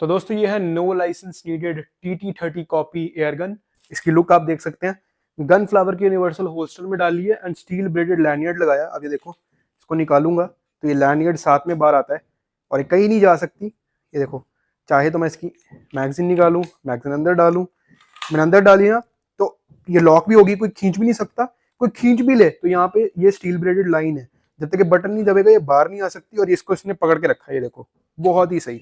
तो दोस्तों ये है no licence needed TT30 copy airgun. इसकी लुक आप देख सकते हैं। गन फ्लावर की यूनिवर्सल होल्स्टर में डाली है एंड स्टील ब्लेडेड लैनियर्ड लगाया। अब ये देखो, इसको निकालूंगा तो ये लैनियर्ड साथ में बाहर आता है और ये कहीं नहीं जा सकती। ये देखो, चाहे तो मैं इसकी मैगजीन निकालूं, मैगजीन अंदर डालूं, मैंने अंदर डाली ना तो ये लॉक भी होगी, कोई खींच भी नहीं सकता। कोई खींच भी ले तो यहाँ पे ये स्टील ब्लेडेड लाइन है, जब तक ये बटन नहीं दबेगा ये बाहर नहीं आ सकती। और इसको इसने पकड़ के रखा है, ये देखो बहुत ही सही।